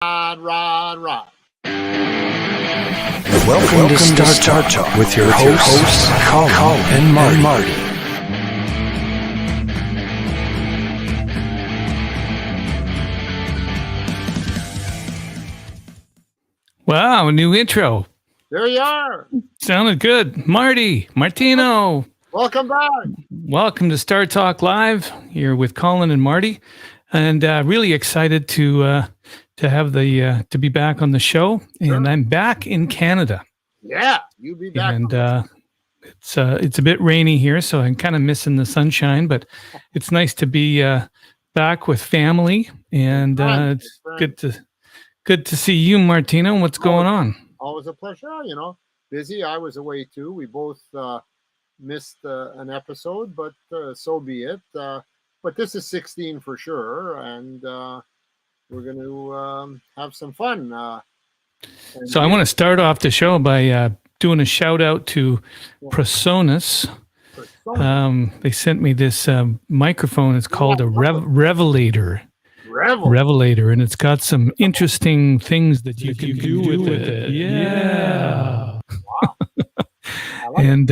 Rod. Welcome to Startalk with your hosts, Colin and Marty. Wow, new intro. There you are. Sounded good. Martino. Welcome back. Welcome to Startalk Live. Here with Colin and Marty. And really excited to have to be back on the show. Sure. And I'm back in Canada. Yeah, you be back. And it's a bit rainy here, so I'm kind of missing the sunshine, but it's nice to be back with family. And it's good to see you, Martino. What's going on? Always a pleasure. Busy. I was away too. We both missed an episode, but so be it. But this is 16 for sure, and we're going to have some fun. So I want to start off the show by doing a shout out to Presonus. They sent me this microphone. It's called a Revelator. Revelator, and it's got some interesting things that you can do with it. Yeah. Wow. And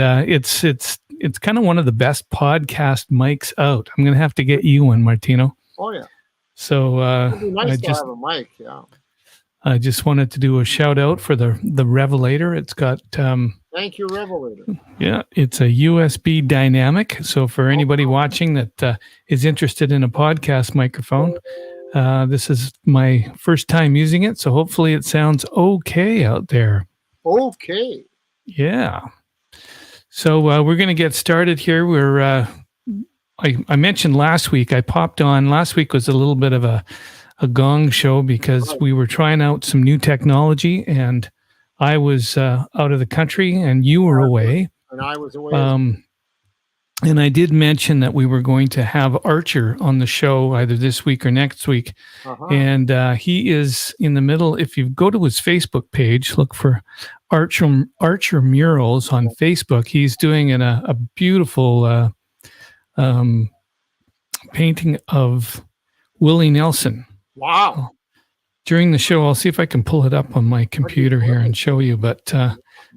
it's kind of one of the best podcast mics out. I'm gonna have to get you one, Martino. Oh yeah. So it'd be nice to have a mic. Yeah. I just wanted to do a shout out for the Revelator. It's got thank you, Revelator. Yeah, it's a USB dynamic. So for anybody watching that is interested in a podcast microphone, this is my first time using it. So hopefully it sounds okay out there. Okay. Yeah. So we're going to get started here. I mentioned last week, I popped on. Last week was a little bit of a gong show because we were trying out some new technology, and I was out of the country and you were away. And I was away. And I did mention that we were going to have Archer on the show either this week or next week. And he is in the middle. If you go to his Facebook page, look for Archer Murals on Facebook. He's doing a beautiful painting of Willie Nelson. Wow. During the show, I'll see if I can pull it up on my computer here and show you, but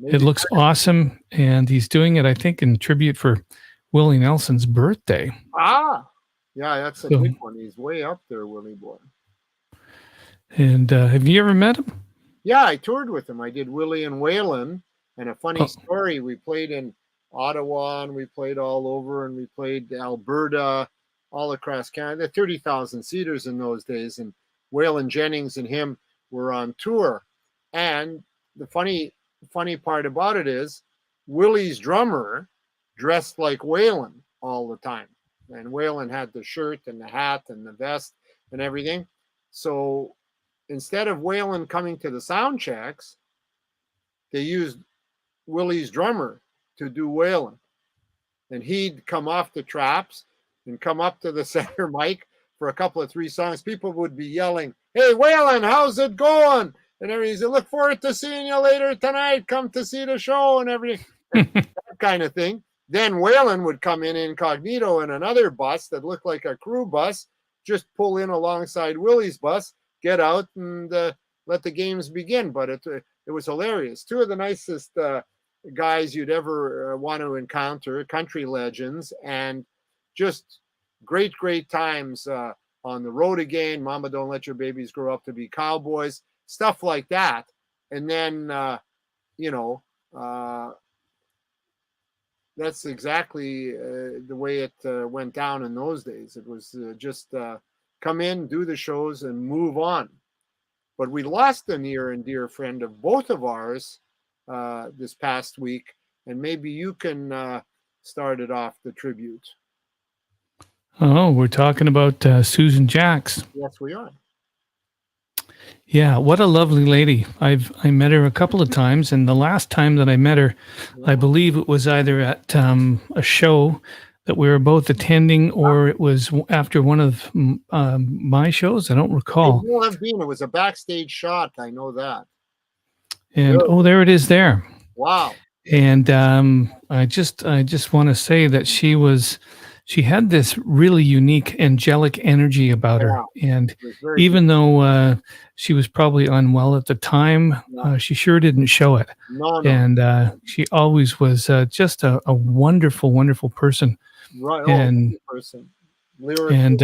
it looks awesome. And he's doing it, I think, in tribute for Willie Nelson's birthday. Yeah, that's a big one. He's way up there, Willie boy. And have you ever met him? Yeah, I toured with him. I did Willie and Waylon. And a funny story, we played in Ottawa and we played all over, and we played Alberta, all across Canada. 30,000 seaters in those days. And Waylon Jennings and him were on tour. And the funny part about it is Willie's drummer dressed like Waylon all the time. And Waylon had the shirt and the hat and the vest and everything. So instead of Waylon coming to the sound checks, they used Willie's drummer to do Waylon. And he'd come off the traps and come up to the center mic for a couple of 3 songs. People would be yelling, "Hey, Waylon, how's it going?" And everything. He said, "Look forward to seeing you later tonight. Come to see the show," and everything. That kind of thing. Then Waylon would come in incognito in another bus that looked like a crew bus, just pull in alongside Willie's bus, get out, and let the games begin. But it was hilarious. 2 of the nicest guys you'd ever want to encounter, country legends, and just great times on the road again. Mama, Don't Let Your Babies Grow Up to Be Cowboys, stuff like that. And then, that's exactly the way it went down in those days. It was just come in, do the shows, and move on. But we lost a near and dear friend of both of ours this past week, and maybe you can start it off, the tribute. Oh, we're talking about Susan Jacks. Yes, we are. Yeah, what a lovely lady. I met her a couple of times, and the last time that I met her, I believe it was either at a show that we were both attending, or it was after one of my shows. I don't recall. It will have been. It was a backstage shot. I know that. And there it is there. Wow. And I just want to say that she was she had this really unique angelic energy about her. And even though she was probably unwell at the time, she sure didn't show it. No. And she always was just a wonderful, wonderful person. Right. And person. Lyric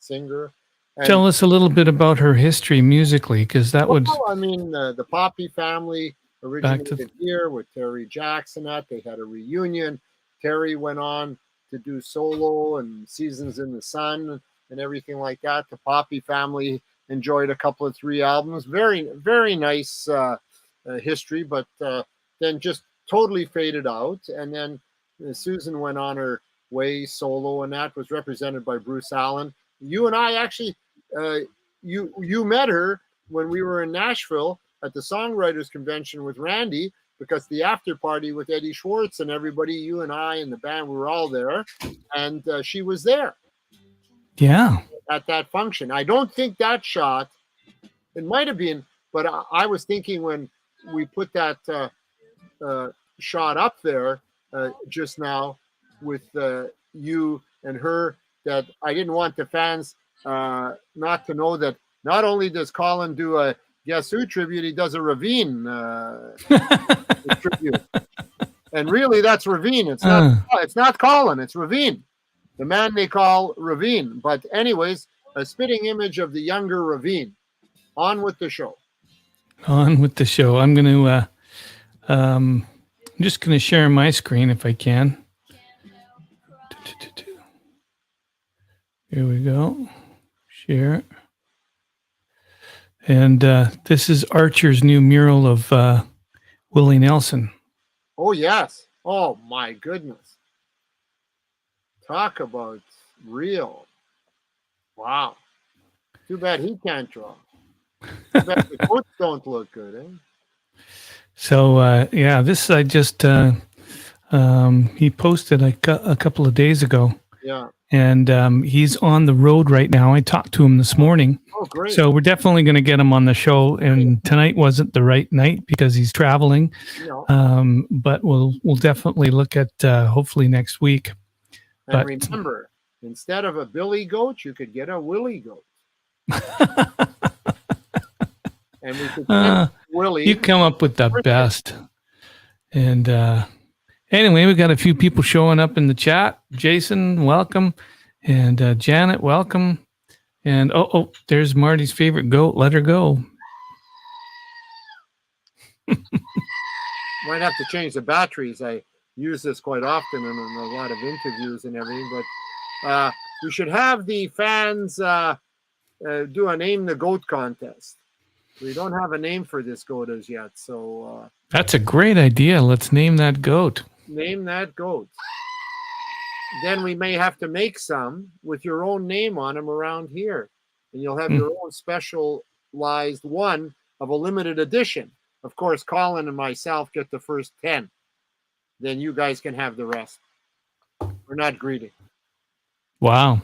singer. Tell us a little bit about her history musically, because that would. I mean, the Poppy family originated here with Terry Jackson. They had a reunion. Terry went on to do solo and Seasons in the Sun and everything like that. The Poppy family enjoyed a couple of 3 albums. Very, very nice history, but then just totally faded out. And then Susan went on her way solo, and that was represented by Bruce Allen. You and I actually, you met her when we were in Nashville at the Songwriters Convention with Randy, because the after party with Eddie Schwartz and everybody, you and I and the band, we were all there, and she was there. Yeah. At that function. I don't think that shot, it might have been, but I was thinking when we put that shot up there just now with you and her, that I didn't want the fans not to know that not only does Colin do a Guess Who tribute, he does a Ravine tribute. And really, that's Ravine. It's not Colin, it's Ravine, the man they call Ravine. But anyways, a spitting image of the younger Ravine. On with the show. On with the show. I'm going to, I'm just going to share my screen if I can. Here we go. Share. And this is Archer's new mural of Willie Nelson. Oh, yes. Oh, my goodness. Talk about real. Wow. Too bad he can't draw. Too bad the quotes don't look good, eh? So, yeah, this I just, he posted a couple of days ago. Yeah. And he's on the road right now. I talked to him this morning. Oh, great. So we're definitely going to get him on the show. And tonight wasn't the right night because he's traveling. No. But we'll definitely look at hopefully next week. And remember, instead of a Billy goat, you could get a Willie goat. And we could get Willie. You come up with the best. And anyway, we got a few people showing up in the chat. Jason, welcome. And Janet, welcome. And oh, there's Marty's favorite goat. Let her go. Might have to change the batteries. I use this quite often in a lot of interviews and everything. But we should have the fans do a Name the Goat contest. We don't have a name for this goat as yet. So that's a great idea. Let's name that goat. Name that goat. Then we may have to make some with your own name on them around here. And you'll have your own specialized one of a limited edition. Of course, Colin and myself get the first 10. Then you guys can have the rest. We're not greedy. Wow.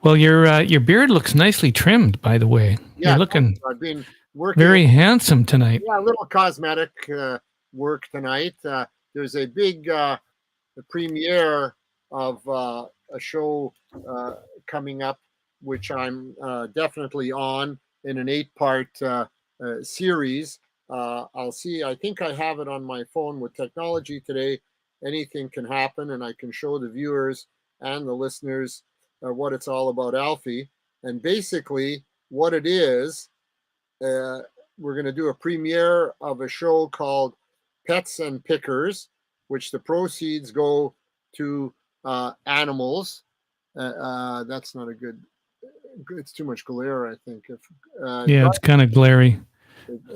Well, your beard looks nicely trimmed, by the way. Yeah, you're looking I've been working very handsome tonight. Yeah, a little cosmetic work tonight. There's a big premiere of a show coming up, which I'm definitely on in an 8-part series. I'll see. I think I have it on my phone. With technology today, anything can happen, and I can show the viewers and the listeners what it's all about, Alfie. And basically what it is, we're going to do a premiere of a show called Pets and Pickers, which the proceeds go to animals. That's not a good, it's too much glare, I think. Yeah, it's kind of glary.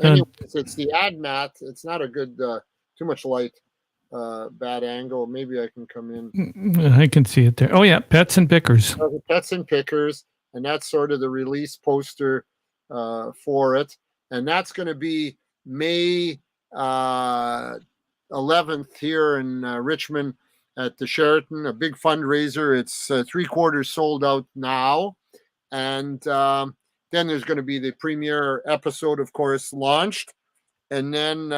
Anyways, it's the ad mat. It's not a good, too much light. Bad angle. Maybe I can come in. I can see it there. Oh yeah, Pets and Pickers. Pets and Pickers, and that's sort of the release poster for it. And that's going to be May 11th here in Richmond at the Sheraton. A big fundraiser. It's 3/4 sold out now, and then there's going to be the premiere episode, of course, launched, and then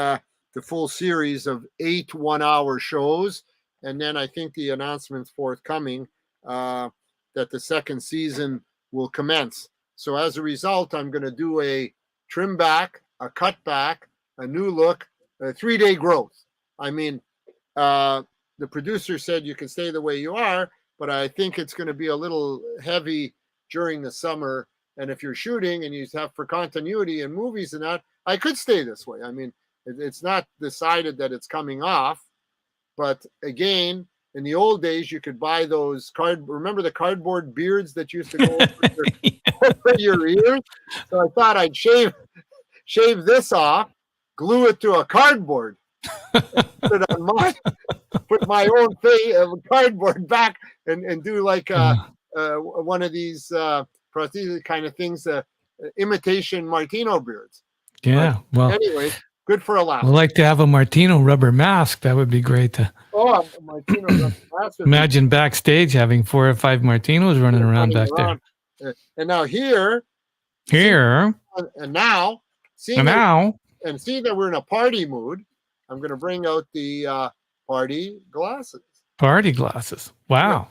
the full series of 8 one-hour shows. And then I think the announcement's forthcoming that the second season will commence. So as a result, I'm going to do a trim back, a cut back, a new look, a 3-day growth. I mean, the producer said you can stay the way you are, but I think it's going to be a little heavy during the summer. And if you're shooting and you have for continuity in movies and that, I could stay this way. I mean, it's not decided that it's coming off, but again, in the old days, you could buy those remember the cardboard beards that used to go over your ears? So I thought I'd shave this off, glue it to a cardboard, put it on put my own cardboard back and do like one of these prosthetic kind of things, imitation Martino beards. Yeah. Well, anyway, good for a laugh. I'd like to have a Martino rubber mask. That would be great. Martino rubber mask. Imagine backstage having 4 or 5 Martinos running around back there. And now here, and now, see that we're in a party mood, I'm going to bring out the party glasses. Party glasses. Wow.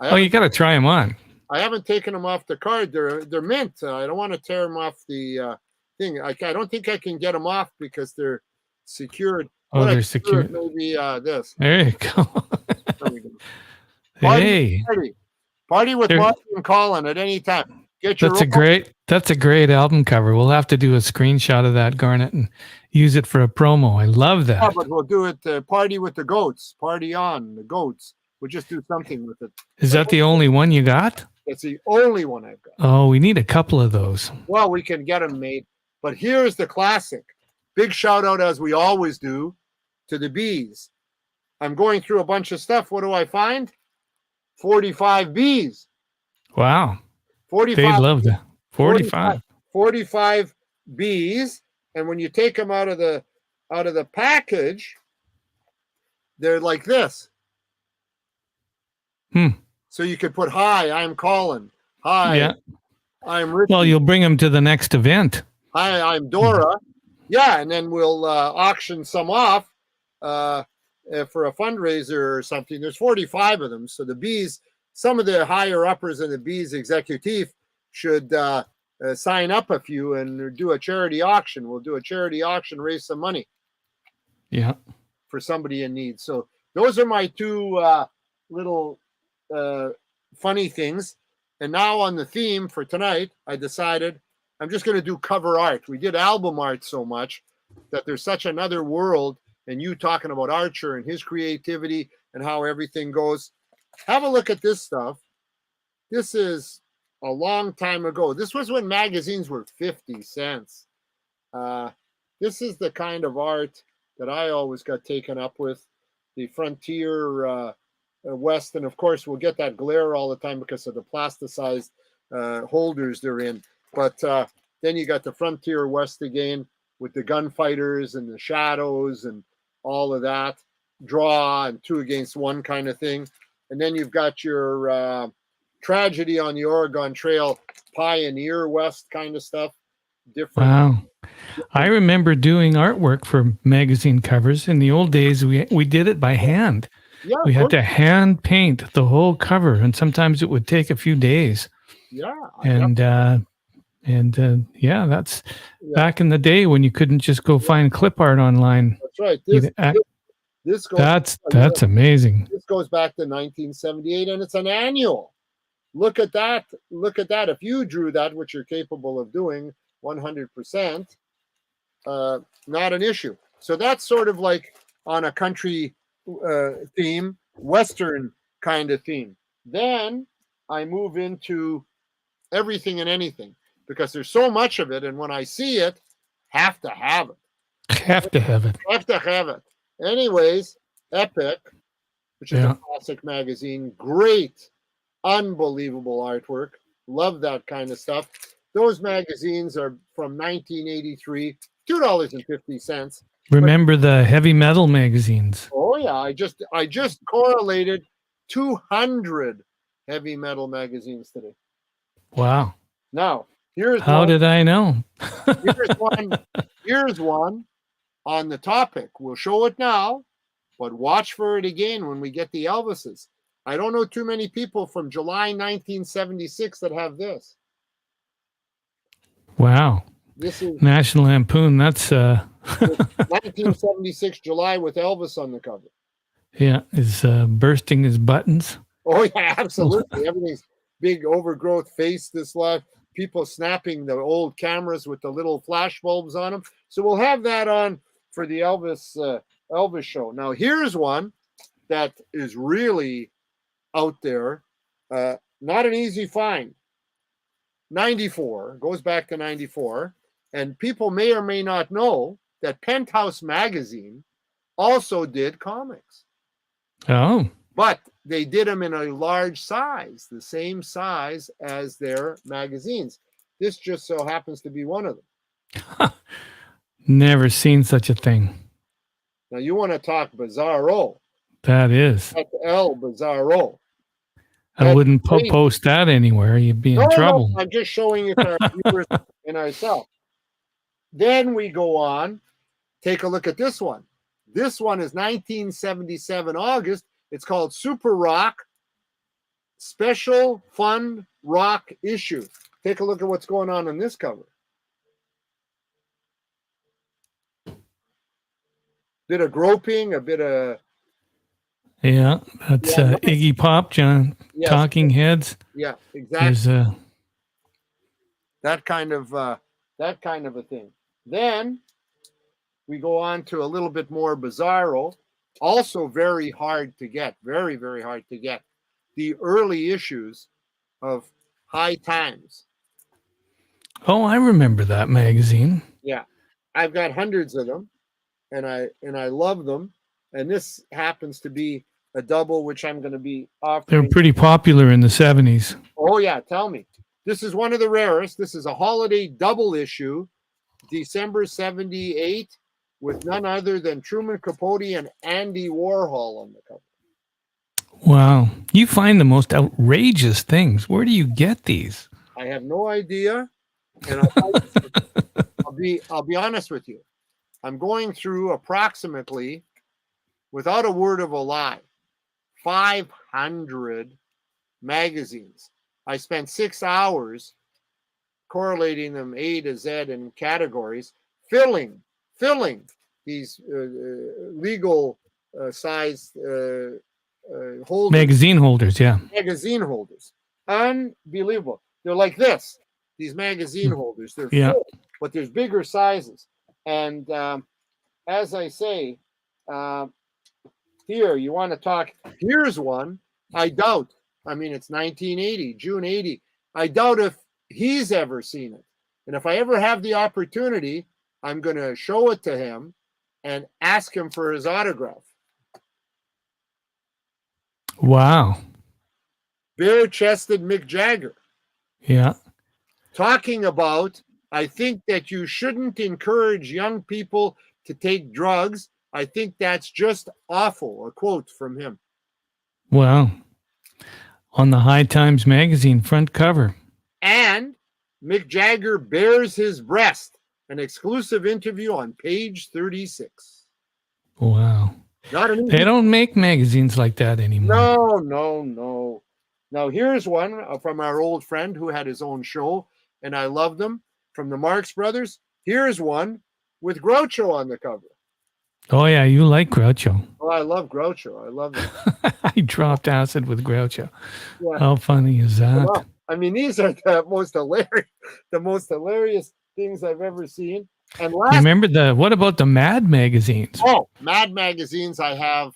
Yeah. You got to try them on. I haven't taken them off the card. They're mint. I don't want to tear them off the thing. I don't think I can get them off because they're secured. Oh, they're secured. Maybe this. There you go. There we go. Party with Marty and Colin at any time. That's a great album cover. We'll have to do a screenshot of that, Garnet, and use it for a promo. I love that. Yeah, but we'll do it. Party with the goats. Party on the goats. We'll just do something with it. Is that the only one you got? It's the only one I've got. Oh, we need a couple of those. Well, we can get them made. But here's the classic. Big shout out, as we always do, to the bees. I'm going through a bunch of stuff. What do I find? 45 bees. Wow. 45. They love that. 45. 45 bees. And when you take them out of the package, they're like this. So you could put, hi, I'm Colin. Hi, I'm Richie. Well, you'll bring them to the next event. Hi, I'm Dora. Yeah, and then we'll auction some off for a fundraiser or something. There's 45 of them. So the bees, some of the higher uppers in the bees executive should sign up a few and do a charity auction. We'll do a charity auction, raise some money. Yeah. For somebody in need. So those are my two little funny things. And now on the theme for tonight, I decided I'm just going to do cover art. We did album art so much that there's such another world, and you talking about Archer and his creativity and how everything goes. Have a look at this stuff. This is a long time ago. This was when magazines were 50 cents. This is the kind of art that I always got taken up with. The Frontier West, and of course we'll get that glare all the time because of the plasticized holders they're in. But then you got the Frontier West again with the gunfighters and the shadows and all of that, draw and 2 against 1 kind of thing. And then you've got your Tragedy on the Oregon Trail, Pioneer West kind of stuff. Different. Wow. I remember doing artwork for magazine covers. In the old days, we did it by hand. Yeah, we had to hand paint the whole cover, and sometimes it would take a few days. Yeah. That's back in the day when you couldn't just go find clip art online. That's right. This goes. That's amazing. This goes back to 1978, and it's an annual. Look at that. Look at that. If you drew that, which you're capable of doing 100%, not an issue. So that's sort of like on a country theme, Western kind of theme. Then I move into everything and anything because there's so much of it. And when I see it, have to have it. Have to have it. Have to have it. Anyways, Epic, which is a classic magazine, great, unbelievable artwork. Love that kind of stuff. Those magazines are from 1983, $2.50. Remember the heavy metal magazines? Oh yeah, I just correlated 200 heavy metal magazines today. Wow. Now, here's how one. Did I know? Here's one on the topic. We'll show it now, but watch for it again when we get the Elvises. I don't know too many people from July 1976 that have this. Wow. This is National Lampoon. That's 1976 July with Elvis on the cover. yeah, is bursting his buttons. Oh yeah, absolutely. Everything's big overgrowth face. This lot, people snapping the old cameras with the little flash bulbs on them. So we'll have that on for the Elvis show. Now here's one that is really out there. Not an easy find. 94 goes back to 94, and people may or may not know that Penthouse magazine also did comics. Oh. But they did them in a large size, the same size as their magazines. This just so happens to be one of them. Never seen such a thing. Now you want to talk bizarro. That is. That's El Bizarro. I wouldn't post that anywhere. You'd be in trouble. No, I'm just showing it to our viewers and ourselves. Then we go on. Take a look at this one. This one is 1977 August. It's called Super Rock Special Fun Rock Issue. Take a look at what's going on in this cover. Bit of groping, a bit of... Yeah, that's Iggy Pop, John. Yes. Talking Heads. Yeah, exactly. There's that kind of a thing. Then we go on to a little bit more bizarro. Also very hard to get. Very, very hard to get. The early issues of High Times. Oh, I remember that magazine. Yeah. I've got hundreds of them, and I love them. And this happens to be a double, which I'm going to be offering. They're pretty popular in the 70s. Oh, yeah. Tell me. This is one of the rarest. This is a holiday double issue, December 78, with none other than Truman Capote and Andy Warhol on the cover. Wow. You find the most outrageous things. Where do you get these? I have no idea. And I'll be honest with you. I'm going through approximately, without a word of a lie, 500 magazines. I spent 6 hours correlating them A to Z in categories, filling these legal size holders. Magazine holders, yeah. Magazine holders. Unbelievable. They're like this, these magazine holders. They're full, but there's bigger sizes. And as I say, here, you want to talk, here's one, I doubt. I mean, it's 1980, June 80. I doubt if he's ever seen it. And if I ever have the opportunity, I'm going to show it to him and ask him for his autograph. Wow. Bare-chested Mick Jagger. Yeah. Talking about, I think that you shouldn't encourage young people to take drugs. I think that's just awful. A quote from him. Wow. On the High Times magazine front cover. And Mick Jagger bares his breast. An exclusive interview on page 36. Wow. They don't make magazines like that anymore. No. Now, here's one from our old friend who had his own show, and I love them, from the Marx Brothers. Here's one with Groucho on the cover. Oh, yeah, you like Groucho. Oh, I love Groucho. I love it. I dropped acid with Groucho. Yeah. How funny is that? Well, I mean, these are the most hilarious things I've ever seen. And what about the Mad magazines? Oh, Mad magazines, I have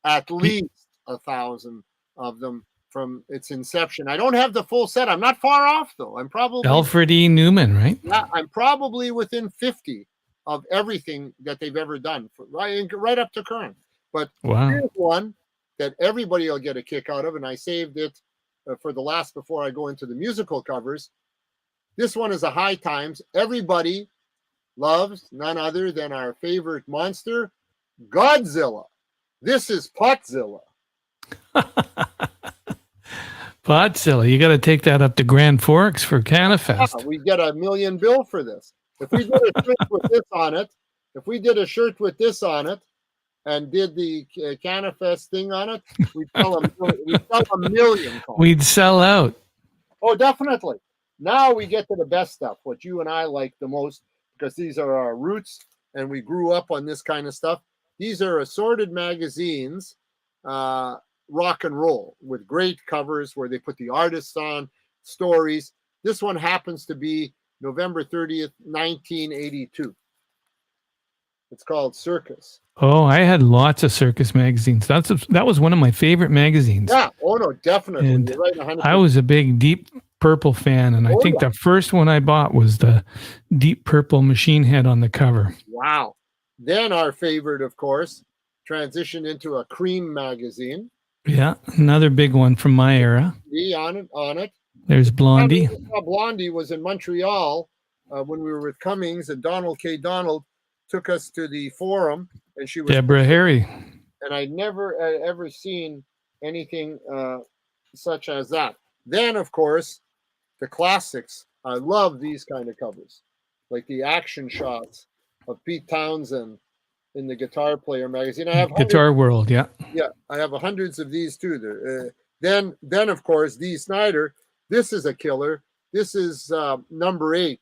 at least 1,000 of them from its inception. I don't have the full set. I'm not far off, though. I'm probably Alfred E. Newman, right? Yeah, I'm probably within 50 of everything that they've ever done, right up to current. But wow. Here's one that everybody will get a kick out of, and I saved it for the last before I go into the musical covers. This one is a High Times. Everybody loves none other than our favorite monster, Godzilla. This is Potzilla. Potzilla. You got to take that up to Grand Forks for Canafest. Yeah, we get $1 million bill for this. If we did a shirt with this on it, and did the Canifest thing on it, we'd sell a million. We'd sell out. Oh, definitely. Now we get to the best stuff, what you and I like the most, because these are our roots and we grew up on this kind of stuff. These are assorted magazines, rock and roll, with great covers where they put the artists on, stories. This one happens to be November 30th, 1982. It's called Circus. Oh, I had lots of circus magazines. That was one of my favorite magazines. Yeah. Oh no, definitely. And you're right, 100%. I was a big Deep Purple fan, and I think the first one I bought was the Deep Purple Machine Head on the cover. Wow. Then our favorite, of course, transitioned into a Cream magazine. Yeah, another big one from my era. On it. There's Blondie. Blondie was in Montreal when we were with Cummings, and Donald K. Donald took us to the forum, and she was Deborah Harry. And I'd never ever seen anything such as that. Then, of course, the classics. I love these kind of covers, like the action shots of Pete Townsend in the Guitar Player magazine. I have Guitar World, yeah. Yeah, I have hundreds of these too. Then of course, Dee Snider. This is a killer. This is number 8.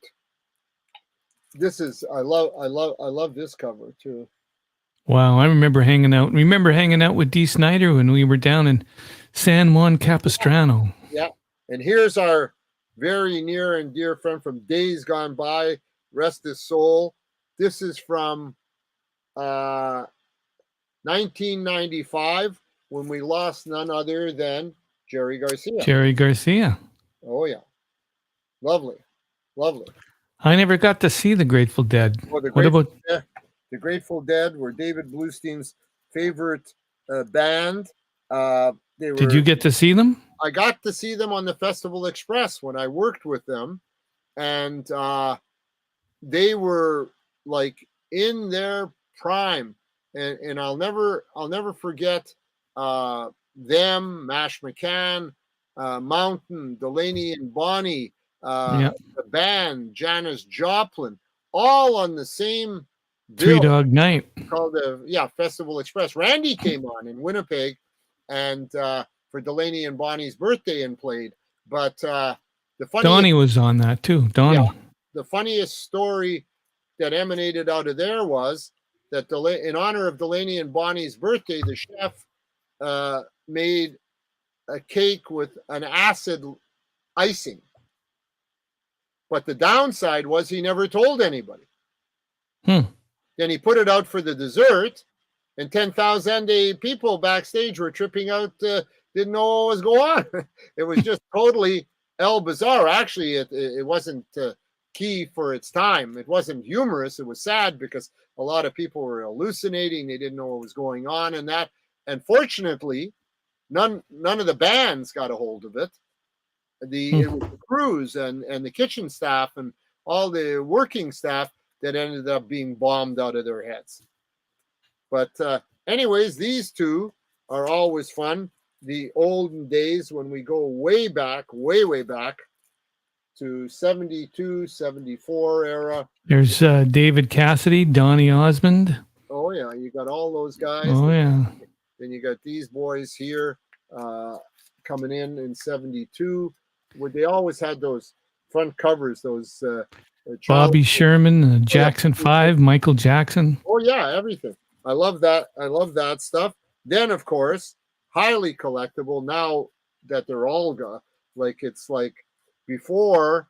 This is I love this cover too. Wow, I remember hanging out. With Dee Snider when we were down in San Juan Capistrano. Yeah, and here's our very near and dear friend from days gone by, rest his soul. This is from 1995 when we lost none other than Jerry Garcia. Jerry Garcia. Oh yeah, lovely. I never got to see the Grateful Dead. Well, the Grateful Dead were David Bluestein's favorite band. Did you get to see them? I got to see them on the Festival Express when I worked with them, and they were like in their prime, and I'll never forget them, Mash McCann, Mountain, Delaney and Bonnie, the band, Janis Joplin, all on the same Three Dog Night called the Festival Express. Randy came on in Winnipeg, and for Delaney and Bonnie's birthday and played. But Donnie was on that too. Donnie. Yeah, the funniest story that emanated out of there was that in honor of Delaney and Bonnie's birthday, the chef made a cake with an acid icing. But the downside was he never told anybody. Then he put it out for the dessert, and 10,000 people backstage were tripping out, didn't know what was going on. It was just totally bizarre. Actually, it wasn't key for its time. It wasn't humorous. It was sad because a lot of people were hallucinating. They didn't know what was going on and that. And fortunately, none of the bands got a hold of it. It was the crews and the kitchen staff and all the working staff that ended up being bombed out of their heads. But anyways, these two are always fun. The olden days when we go way back to 72, 74 era. There's David Cassidy, Donny Osmond. Oh, yeah. You got all those guys. Oh, yeah. Then you got these boys here coming in 72. Where they always had those front covers, those Bobby Sherman, Jackson 5, Michael Jackson. Oh yeah, everything. I love that. I love that stuff. Then of course, highly collectible now that they're all like it's like before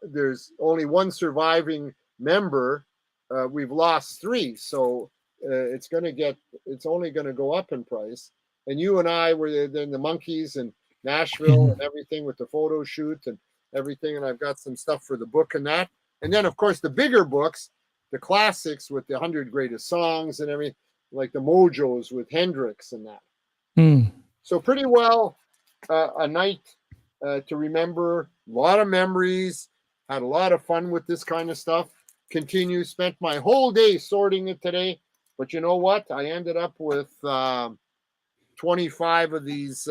there's only one surviving member. We've lost 3, so it's only gonna go up in price. And you and I were in the Monkeys and Nashville and everything with the photo shoot and everything, and I've got some stuff for the book and that. And then of course the bigger books, the classics with the 100 greatest songs and everything, like the Mojos with Hendrix and that. So pretty well a night to remember. A lot of memories. Had a lot of fun with this kind of stuff. Spent my whole day sorting it today, but you know what? I ended up with 25 of these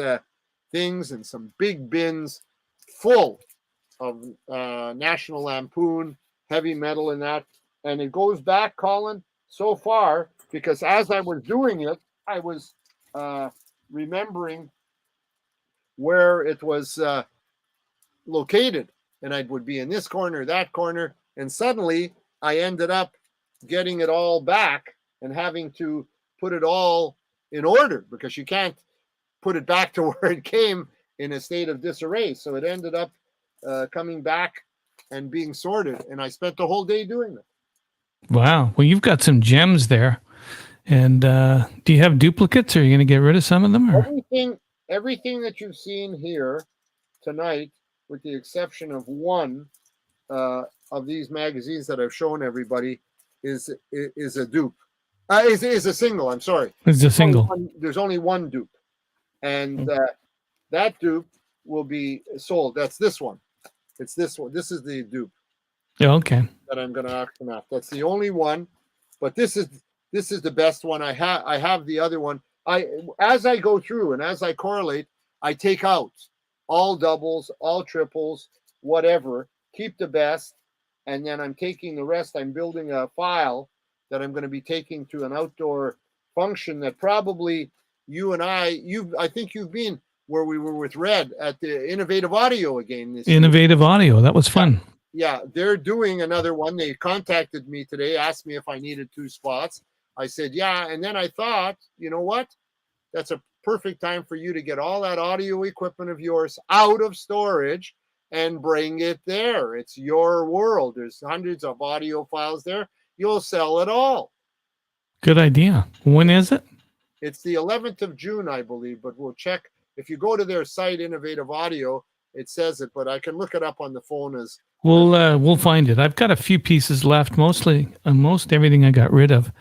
things and some big bins full of National Lampoon, heavy metal and that. And it goes back, Colin, so far because as I was doing it, I was remembering where it was located, and I would be in this corner, that corner, and suddenly I ended up getting it all back and having to put it all in order, because you can't put it back to where it came in a state of disarray. So it ended up coming back and being sorted, and I spent the whole day doing it. Wow. Well, you've got some gems there. And do you have duplicates? Or are you going to get rid of some of them? Or? Everything that you've seen here tonight, with the exception of one of these magazines that I've shown everybody, is a dupe. Is a single. I'm sorry. It's a single. There's only one dupe, and that dupe will be sold. That's this one. It's this one. This is the dupe. Yeah. Okay. That I'm going to auction off. That's the only one, but this is the best one. I have the other one. As I go through and as I correlate, I take out all doubles, all triples, whatever. Keep the best, and then I'm taking the rest. I'm building a file that I'm going to be taking to an outdoor function that probably you and I think you've been where we were with Red at the Innovative Audio again this Innovative year. Audio. That was fun. Yeah, they're doing another one. They contacted me today, asked me if I needed 2 spots. I said, yeah. And then I thought, you know what? That's a perfect time for you to get all that audio equipment of yours out of storage and bring it there. It's your world. There's hundreds of audio files there. You'll sell it all. Good idea. When is it? It's the 11th of June, I believe, but we'll check. If you go to their site, Innovative Audio, it says it, but I can look it up on the phone as we'll find it. I've got a few pieces left, most everything I got rid of.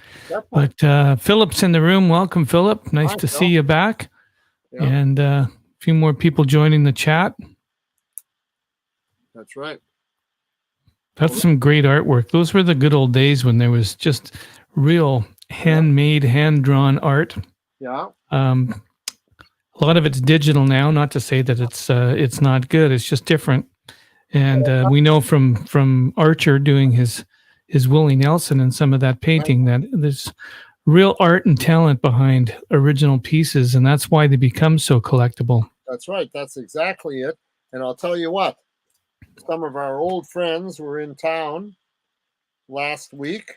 But Philip's in the room. Welcome, Philip. Nice to see you back. Yeah. And a few more people joining the chat. That's right. That's some great artwork. Those were the good old days when there was just real handmade, hand-drawn art. Yeah. A lot of it's digital now. Not to say that it's not good. It's just different. And we know from Archer doing his Willie Nelson and some of that painting that there's real art and talent behind original pieces, and that's why they become so collectible. That's right. That's exactly it. And I'll tell you what, some of our old friends were in town last week.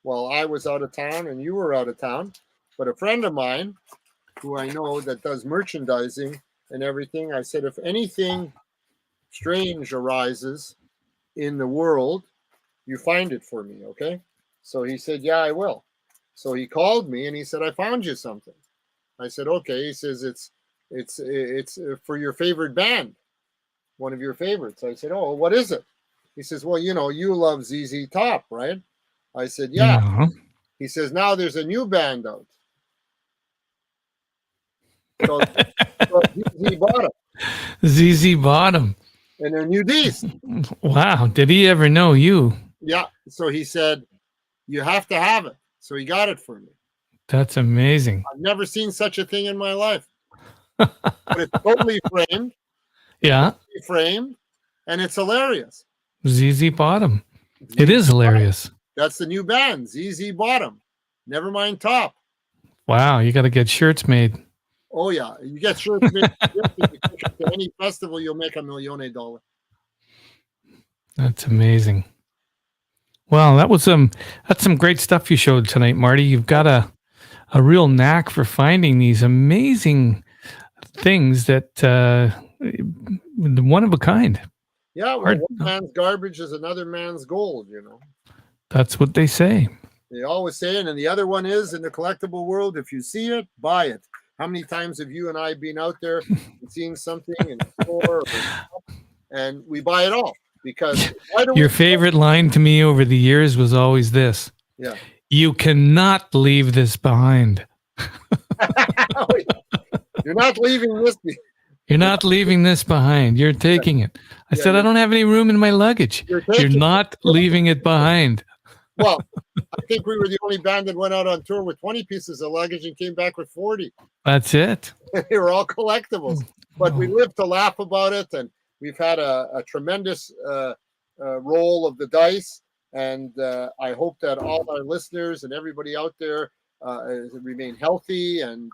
Well, I was out of town and you were out of town, but a friend of mine who I know that does merchandising and everything, I said, if anything strange arises in the world, you find it for me, okay? So he said, yeah, I will. So he called me and he said, I found you something. I said, okay. He says, it's for your favorite band, one of your favorites. I said, oh, what is it? He says, well, you love ZZ Top, right? I said, yeah. Uh-huh. He says, now there's a new band out. So ZZ Bottom. ZZ Bottom. And they're new D's. Wow. Did he ever know you? Yeah. So he said, you have to have it. So he got it for me. That's amazing. I've never seen such a thing in my life. But it's totally framed. Yeah. Totally framed. And it's hilarious. ZZ Bottom. It is hilarious. That's the new band, ZZ Bottom. Never mind Top. Wow. You got to get shirts made. Oh, yeah. You get shirts made. To any festival, you'll make $1 million. That's amazing. Wow, that's some great stuff you showed tonight, Marty. You've got a real knack for finding these amazing things that one of a kind. Yeah, well, one man's garbage is another man's gold, That's what they say. They always say it, and the other one is in the collectible world, if you see it, buy it. How many times have you and I been out there and seen something in the store and we buy it all? Because your favorite line to me over the years was always this. Yeah. You cannot leave this behind. You're not leaving this. You're not leaving this behind. You're taking it. I said, I don't have any room in my luggage. You're not leaving it behind. Well, I think we were the only band that went out on tour with 20 pieces of luggage and came back with 40. That's it. They were all collectibles. But we lived to laugh about it, and we've had a tremendous roll of the dice, and I hope that all our listeners and everybody out there remain healthy and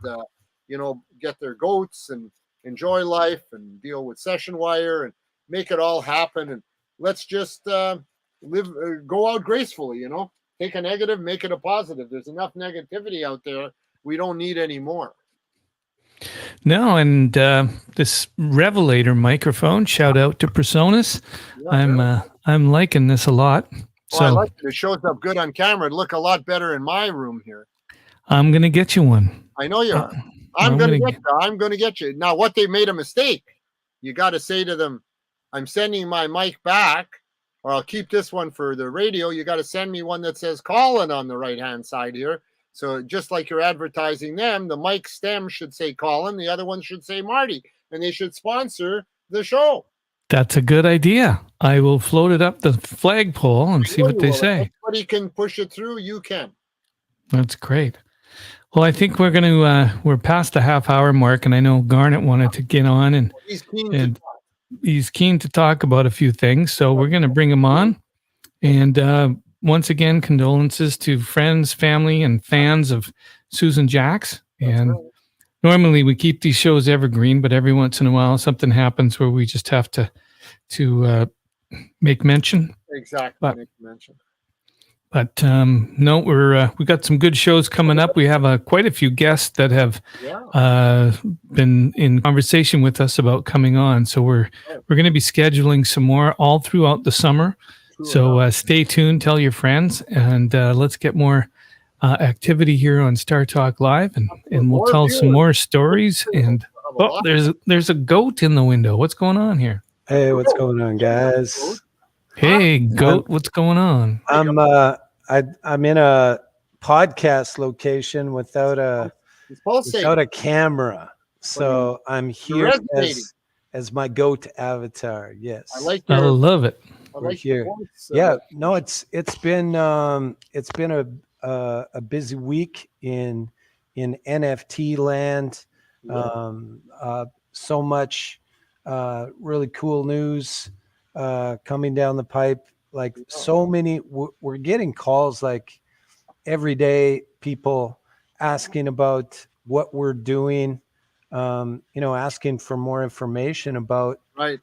get their goats and enjoy life and deal with session wire and make it all happen. And let's just go out gracefully. Take a negative, make it a positive. There's enough negativity out there. We don't need any more. No, and this Revelator microphone, shout out to Personas. Yeah, I'm liking this a lot. I like it. It shows up good on camera. It'd look a lot better in my room here. I'm going to get you one. I know you are. I'm going to get you. Now, what they made a mistake, you got to say to them, I'm sending my mic back, or I'll keep this one for the radio. You got to send me one that says Colin on the right-hand side here. So just like you're advertising them, the mic stem should say Colin, the other one should say Marty, and they should sponsor the show. That's a good idea. I will float it up the flagpole and see what they say. If anybody can push it through, you can. That's great. Well, I think we're past the half-hour mark, and I know Garnet wanted to get on, and he's keen to talk about a few things, so we're going to bring him on. And once again, condolences to friends, family, and fans of Susan Jacks. And normally we keep these shows evergreen, but every once in a while something happens where we just have to make mention. Exactly, make mention. But no, we got some good shows coming up. We have quite a few guests that have been in conversation with us about coming on. So we're going to be scheduling some more all throughout the summer. So stay tuned, tell your friends, and let's get more activity here on Startalk Live, and we'll tell some more stories. And there's a goat in the window. What's going on here? Hey, what's going on, guys? Hey, goat, what's going on? I'm in a podcast location without a camera, so I'm here as my goat avatar. Yes, I love it. We're here. Yeah, no, it's been a busy week in NFT land. So much really cool news coming down the pipe. Like so many, we're getting calls like every day. People asking about what we're doing. Asking for more information about who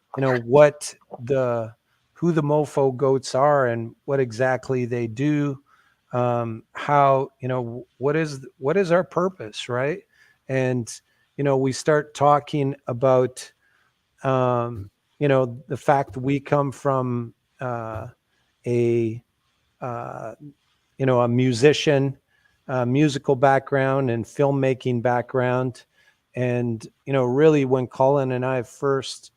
the mofo goats are and what exactly they do, how, what is our purpose, right? And, we start talking about, the fact that we come from a musician, musical background and filmmaking background. And, really when Colin and I first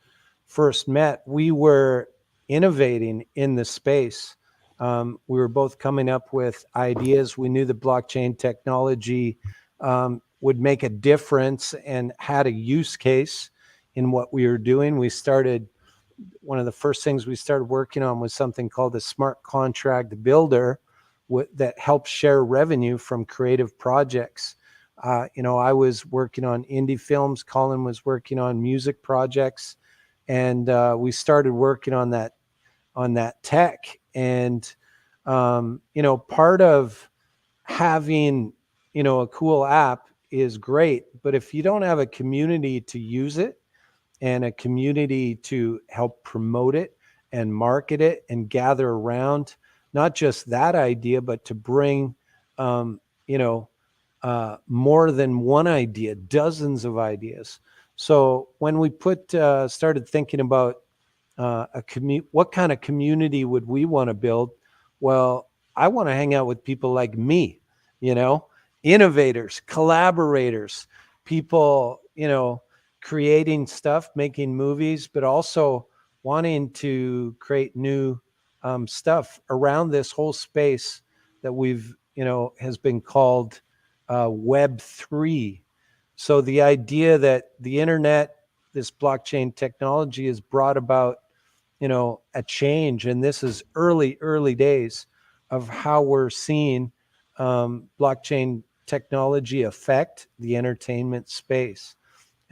met, we were innovating in the space. We were both coming up with ideas. We knew the blockchain technology would make a difference and had a use case in what we were doing. One of the first things we started working on was something called the smart contract builder that helps share revenue from creative projects. I was working on indie films. Colin was working on music projects. And we started working on that tech. And, part of having, a cool app is great. But if you don't have a community to use it and a community to help promote it and market it and gather around, not just that idea, but to bring, more than one idea, dozens of ideas. So when we started thinking about what kind of community would we want to build? Well, I want to hang out with people like me, innovators, collaborators, people, creating stuff, making movies, but also wanting to create new stuff around this whole space that we've, has been called Web3. So the idea that the internet, this blockchain technology has brought about, a change, and this is early days of how we're seeing blockchain technology affect the entertainment space.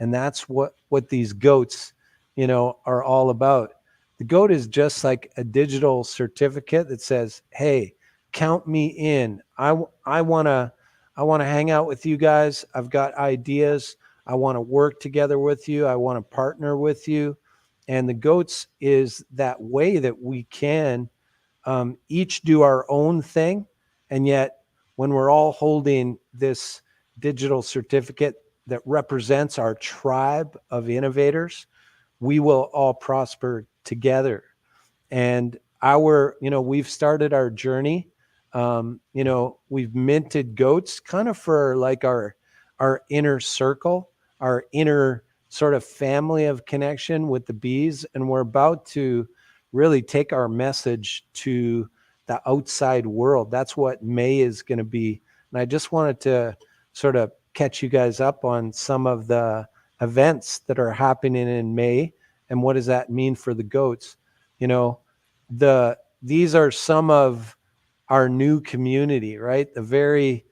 And that's what these goats, are all about. The goat is just like a digital certificate that says, hey, count me in. I want to I want to hang out with you guys. I've got ideas. I want to work together with you. I want to partner with you. And the GOATS is that way that we can each do our own thing. And yet, when we're all holding this digital certificate that represents our tribe of innovators, we will all prosper together. And we've started our journey. We've minted GOATs kind of for like our inner circle, our inner sort of family of connection with the bees. And we're about to really take our message to the outside world. That's what May is going to be. And I just wanted to sort of catch you guys up on some of the events that are happening in May and what does that mean for the GOATs. These are some of our new community, right? The very,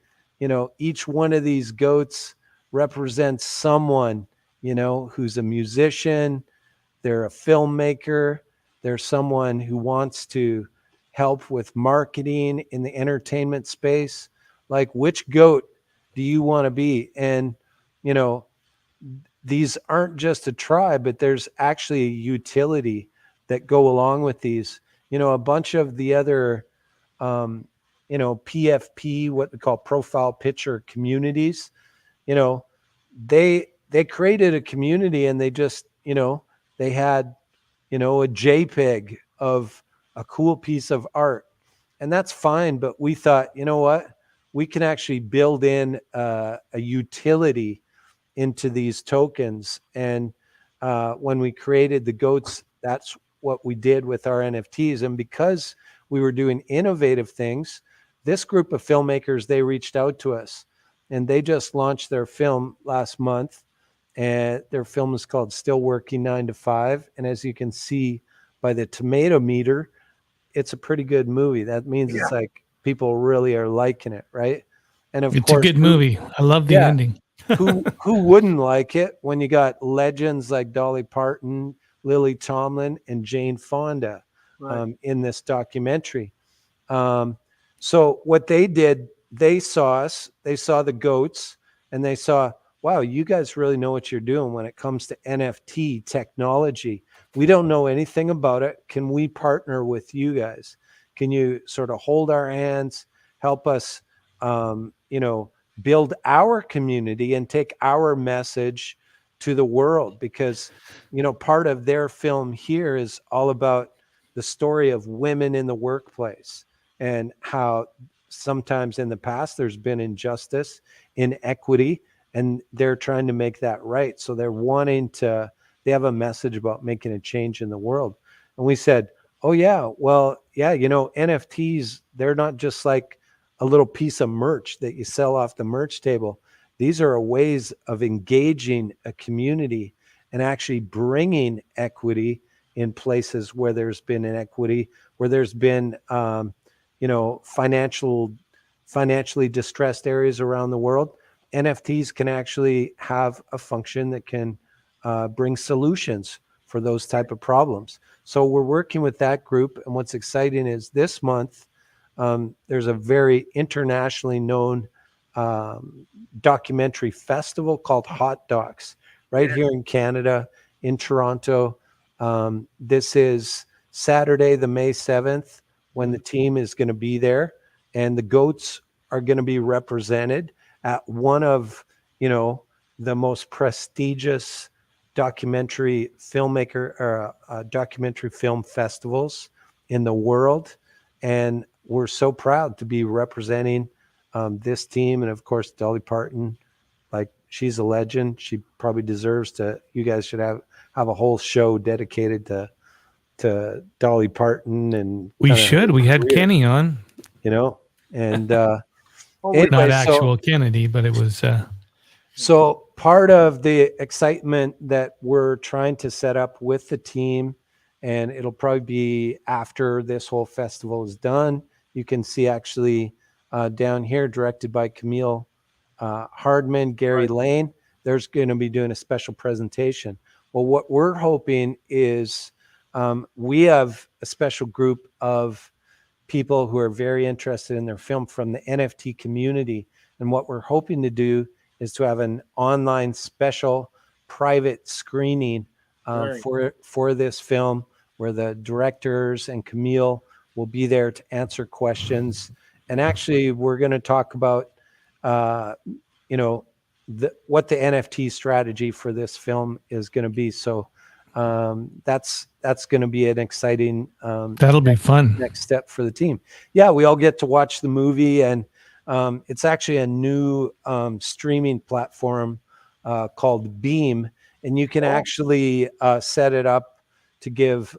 each one of these GOATs represents someone, who's a musician, they're a filmmaker, they're someone who wants to help with marketing in the entertainment space. Like, which GOAT do you want to be? And, these aren't just a tribe, but there's actually a utility that go along with these. A bunch of the other, PFP, what we call profile picture communities, they created a community and they just, they had, a JPEG of a cool piece of art, and that's fine. But we thought, you know what, we can actually build in a utility into these tokens. And when we created the GOATs, that's what we did with our NFTs. And because we were doing innovative things, this group of filmmakers, they reached out to us and they just launched their film last month. And their film is called Still Working 9 to 5. And as you can see by the tomato meter, it's a pretty good movie. That means it's like people really are liking it, right? And of It's course, a good movie. I love the ending. who wouldn't like it when you got legends like Dolly Parton, Lily Tomlin, and Jane Fonda in this documentary? So what they did, they saw us, they saw the GOATs, and they saw, wow, you guys really know what you're doing when it comes to NFT technology. We don't know anything about it. Can we partner with you guys? Can you sort of hold our hands, help us, build our community and take our message to the world? Because, part of their film here is all about the story of women in the workplace and how sometimes in the past there's been injustice, inequity, and they're trying to make that right. So they have a message about making a change in the world. And we said, oh yeah, well, yeah, NFTs, they're not just like a little piece of merch that you sell off the merch table. These are ways of engaging a community and actually bringing equity in places where there's been inequity, where there's been, financially distressed areas around the world. NFTs can actually have a function that can bring solutions for those type of problems. So we're working with that group. And what's exciting is this month, there's a very internationally known documentary festival called Hot Docs right here in Canada, in Toronto. This is Saturday, the May 7th, when the team is going to be there, and the GOATs are going to be represented at one of, the most prestigious documentary filmmaker or documentary film festivals in the world. And we're so proud to be representing this team. And of course, Dolly Parton, like, she's a legend. She probably deserves to, you guys should have a whole show dedicated to Dolly Parton. And we should. We had Kenny on, and anyway, not actual Kennedy, but it was. So part of the excitement that we're trying to set up with the team, and it'll probably be after this whole festival is done. You can see actually down here, directed by Camille Hardman, Gary Lane. There's going to be doing a special presentation. Well, what we're hoping is we have a special group of people who are very interested in their film from the NFT community And what we're hoping to do is to have an online special private screening Right. for this film, where the directors and Camille will be there to answer questions. And actually, we're going to talk about, what the NFT strategy for this film is going to be. So that's going to be an exciting That'll be fun. next step for the team. Yeah, we all get to watch the movie, and it's actually a new streaming platform called Beam, and you can actually set it up to give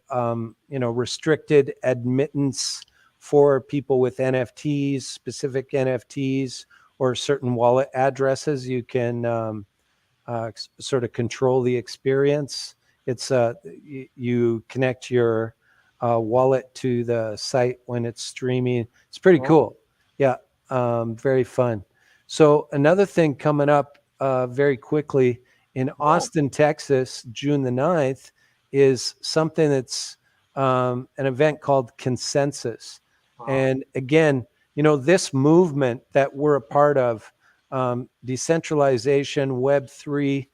restricted admittance for people with NFTs, specific NFTs, or certain wallet addresses. You can sort of control the experience. It's you connect your wallet to the site when it's streaming. It's pretty cool. Yeah, very fun. So another thing coming up very quickly in Austin, Texas, June the 9th, is something that's an event called Consensus. And again, this movement that we're a part of, decentralization, Web3,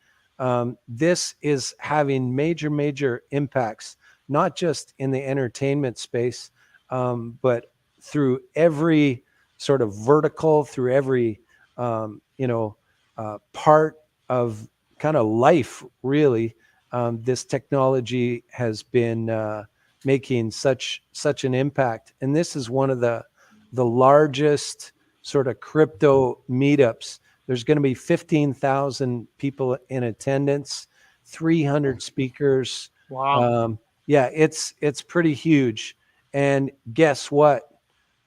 this is having major impacts, not just in the entertainment space, but through every sort of vertical, through every part of kind of life, really. This technology has been making such an impact, and this is one of the largest sort of crypto meetups. There's going to be 15,000 people in attendance, 300 speakers. Wow. Yeah, it's pretty huge. And guess what?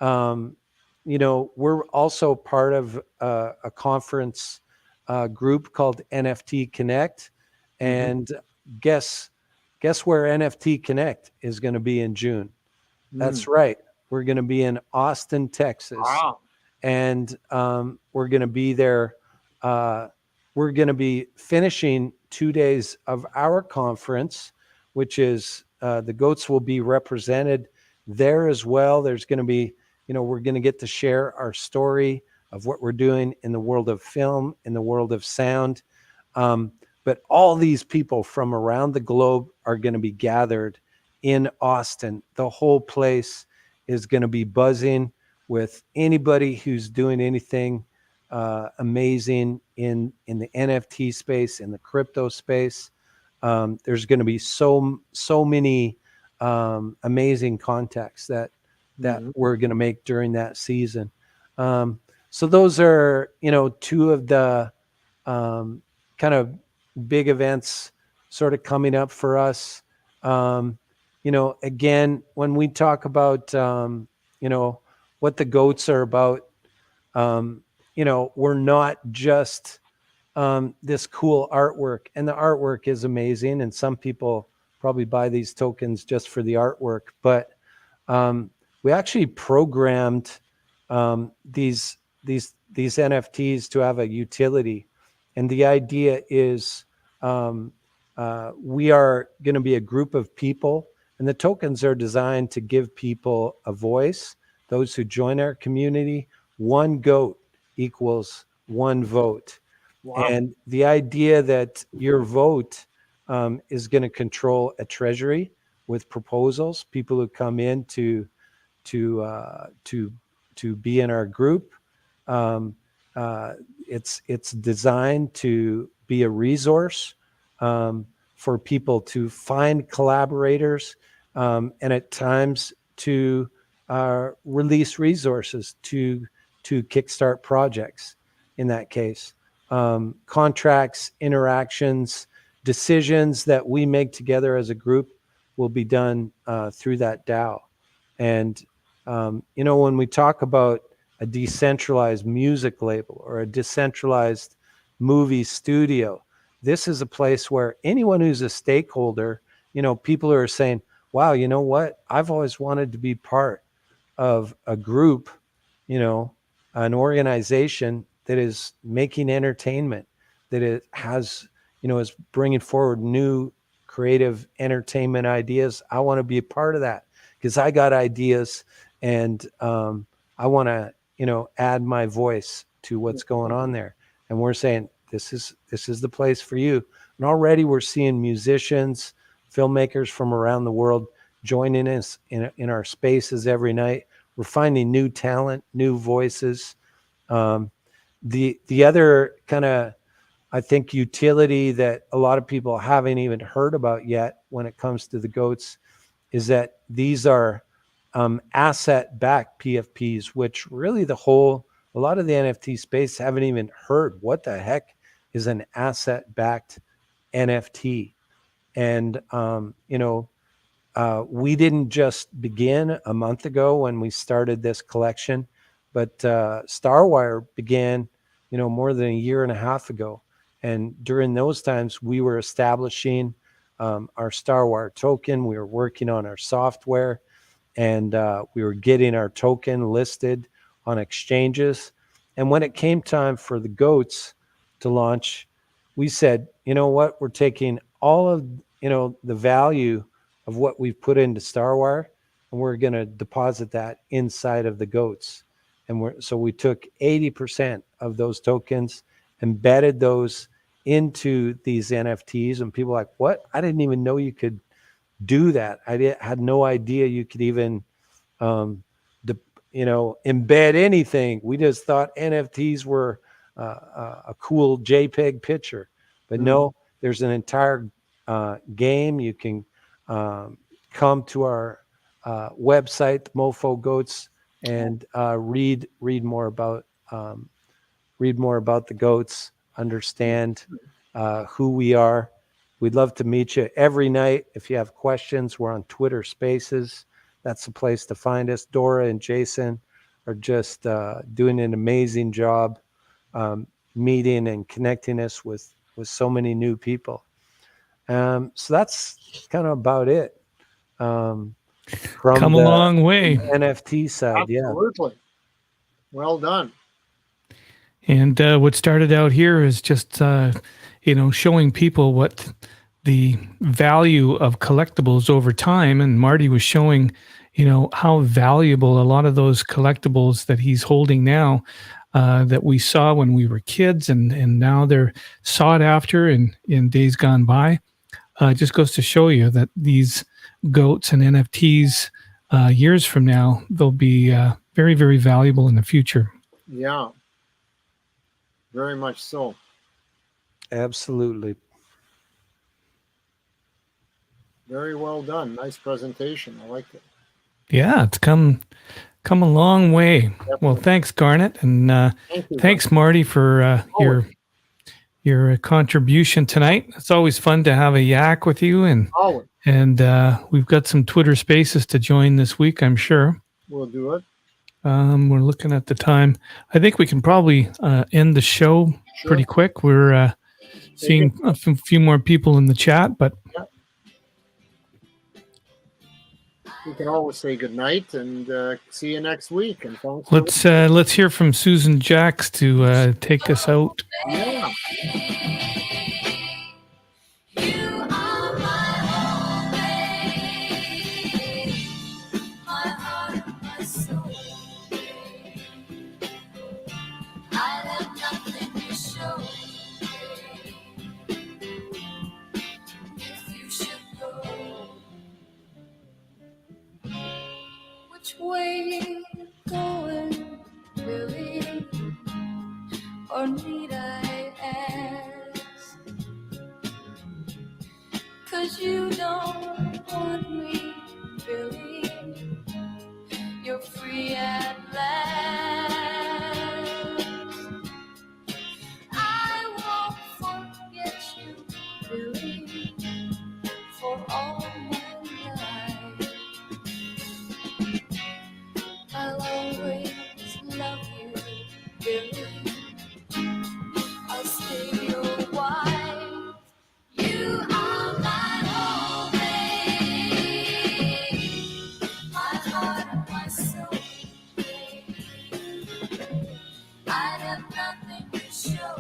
We're also part of a conference group called NFT Connect, and guess where NFT Connect is going to be in June? That's right. We're going to be in Austin, Texas. Wow. And we're going to be there. We're going to be finishing 2 days of our conference, which is the goats will be represented there as well. There's going to be, we're going to get to share our story of what we're doing in the world of film, in the world of sound. But all these people from around the globe are going to be gathered in Austin. The whole place is going to be buzzing with anybody who's doing anything amazing in the NFT space, in the crypto space. There's going to be so many amazing contacts that we're going to make during that season. So those are, two of the kind of big events sort of coming up for us. Again, when we talk about, what the goats are about, we're not just this cool artwork, and the artwork is amazing, and some people probably buy these tokens just for the artwork, but we actually programmed these NFTs to have a utility. And the idea is we are going to be a group of people, and the tokens are designed to give people a voice. Those who join our community, one goat equals one vote. Wow. And the idea that your vote is going to control a treasury with proposals, people who come in to be in our group. It's designed to be a resource for people to find collaborators, and at times to release resources to kickstart projects. In that case, contracts, interactions, decisions that we make together as a group will be done through that DAO. And when we talk about a decentralized music label or a decentralized movie studio, this is a place where anyone who's a stakeholder, people are saying, wow, you know what? I've always wanted to be part of a group, an organization that is making entertainment, that it has, is bringing forward new creative entertainment ideas. I want to be a part of that because I got ideas, and I want to, add my voice to what's going on there. And we're saying, this is the place for you. And already we're seeing musicians, filmmakers from around the world joining us in our spaces every night. We're finding new talent, new voices. The other kind of, I think, utility that a lot of people haven't even heard about yet when it comes to the goats is that these are asset-backed PFPs, which really a lot of the NFT space haven't even heard what the heck is an asset-backed NFT. And, we didn't just begin a month ago when we started this collection, but Starwire began, more than a year and a half ago. And during those times, we were establishing our Starwire token. We were working on our software, and we were getting our token listed on exchanges. And when it came time for the goats to launch, we said, you know what, we're taking all of, the value of what we've put into Starwire, and we're going to deposit that inside of the goats. And so we took 80% of those tokens, embedded those into these NFTs, and people are like, what? I didn't even know you could do that. I had no idea you could even, embed anything. We just thought NFTs were a cool JPEG picture, but no, there's an entire game. You can come to our website, Mofo Goats, and read more about the goats, understand who we are. We'd love to meet you every night. If you have questions, we're on Twitter Spaces. That's the place to find us. Dora and Jason are just doing an amazing job meeting and connecting us with so many new people. So that's kind of about it. From come a long way. NFT side, Absolutely. Well done. And what started out here is just, showing people what the value of collectibles over time. And Marty was showing, how valuable a lot of those collectibles that he's holding now, that we saw when we were kids, and now they're sought after in days gone by. Just goes to show you that these goats and NFTs years from now, they'll be very, very valuable in the future. Yeah. Very much so. Absolutely. Very well done. Nice presentation. I liked it. Yeah, it's come a long way. Definitely. Well, thanks, Garnet, and thanks, Marty, for your contribution tonight. It's always fun to have a yak with you, and we've got some Twitter Spaces to join this week, I'm sure. We'll do it. We're looking at the time. I think we can probably end the show pretty quick. We're seeing a few more people in the chat, but we can always say good night and see you next week. And let's hear from Susan Jacks to take us out. Yeah. Where you going, Billy? Or need I ask? 'Cause you don't want me, Billy. You're free at last. I won't forget you, Billy, for all my life. I'll always love you, Billy. I'll stay your wife. You are my whole babe, my heart and my soul. I have nothing to show.